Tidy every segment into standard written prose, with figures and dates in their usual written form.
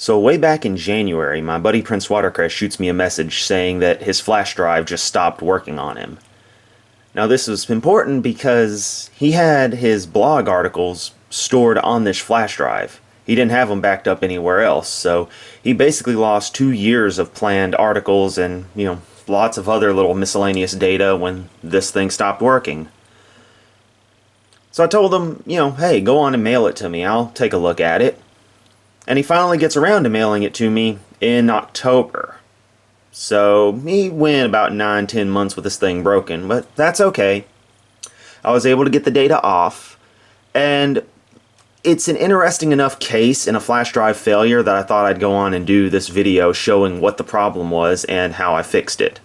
So way back in January, my buddy Prince Watercress shoots me a message saying that his flash drive just stopped working on him. Now this was important because he had his blog articles stored on this flash drive. He didn't have them backed up anywhere else, so he basically lost 2 years of planned articles and, lots of other little miscellaneous data when this thing stopped working. So I told him, hey, go on and mail it to me. I'll take a look at it. And he finally gets around to mailing it to me in October. So he went about 9-10 months with this thing broken, but that's okay. I was able to get the data off, and it's an interesting enough case in a flash drive failure that I thought I'd go on and do this video showing what the problem was and how I fixed it.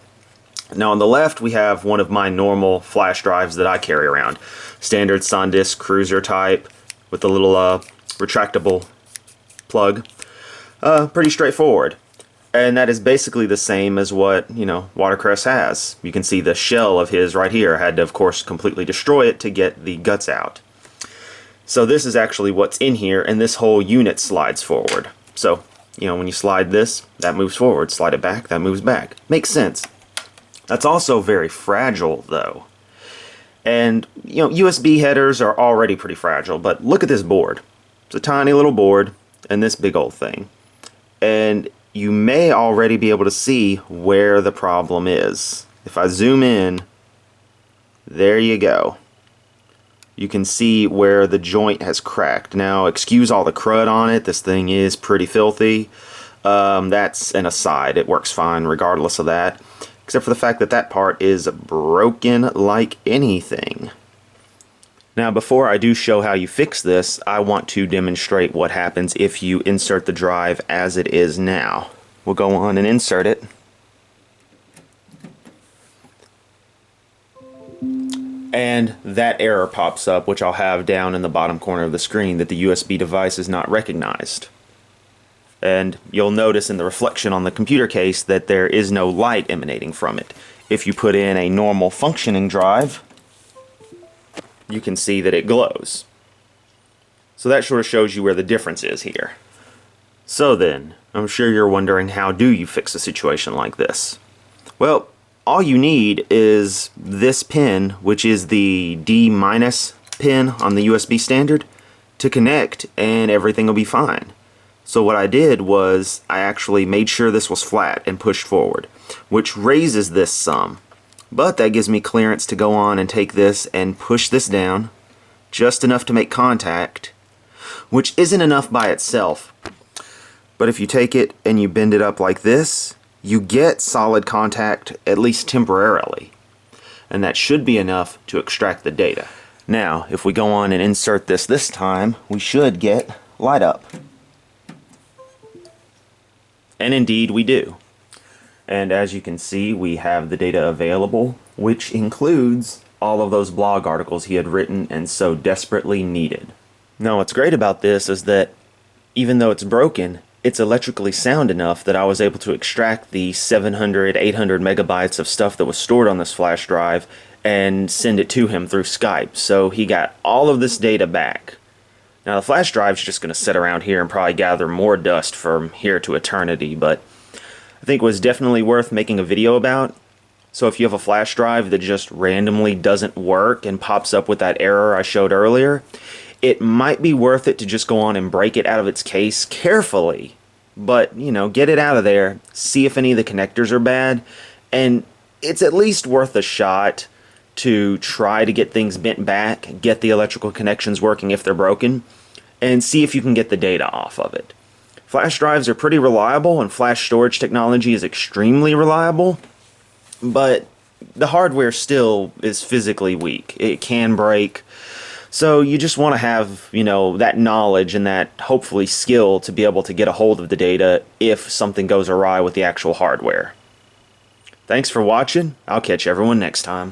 Now on the left we have one of my normal flash drives that I carry around. Standard SanDisk Cruiser type with a little retractable plug. Pretty straightforward. And that is basically the same as what, Watercress has. You can see the shell of his right here. I had to, of course, completely destroy it to get the guts out. So this is actually what's in here, and this whole unit slides forward. So, when you slide this, that moves forward. Slide it back, that moves back. Makes sense. That's also very fragile, though. And, USB headers are already pretty fragile, but look at this board. It's a tiny little board, and this big old thing. And you may already be able to see where the problem is. If I zoom in, there you go. You can see where the joint has cracked. Now, excuse all the crud on it. This thing is pretty filthy. That's an aside. It works fine regardless of that. Except for the fact that that part is broken like anything. Now, before I do show how you fix this, I want to demonstrate what happens if you insert the drive as it is now. We'll go on and insert it. And that error pops up, which I'll have down in the bottom corner of the screen, that the USB device is not recognized. And you'll notice in the reflection on the computer case that there is no light emanating from it. If you put in a normal functioning drive, you can see that it glows. So that sort of shows you where the difference is here. So then, I'm sure you're wondering, how do you fix a situation like this? Well, all you need is this pin, which is the D- pin on the USB standard, to connect and everything will be fine. So what I did was I actually made sure this was flat and pushed forward, which raises this some. But that gives me clearance to go on and take this and push this down just enough to make contact, which isn't enough by itself. But if you take it and you bend it up like this, you get solid contact, at least temporarily. And that should be enough to extract the data. Now, if we go on and insert this time, we should get light up. And indeed we do. And as you can see, we have the data available, which includes all of those blog articles he had written and so desperately needed. Now what's great about this is that even though it's broken, it's electrically sound enough that I was able to extract the 700, 800 megabytes of stuff that was stored on this flash drive and send it to him through Skype. So he got all of this data back. Now the flash drive's just going to sit around here and probably gather more dust from here to eternity, but I think it was definitely worth making a video about. So if you have a flash drive that just randomly doesn't work and pops up with that error I showed earlier, it might be worth it to just go on and break it out of its case carefully. But, get it out of there, see if any of the connectors are bad, and it's at least worth a shot to try to get things bent back, get the electrical connections working if they're broken, and see if you can get the data off of it. Flash drives are pretty reliable, and flash storage technology is extremely reliable, but the hardware still is physically weak. It can break. So you just want to have, that knowledge and that, hopefully, skill to be able to get a hold of the data if something goes awry with the actual hardware. Thanks for watching. I'll catch everyone next time.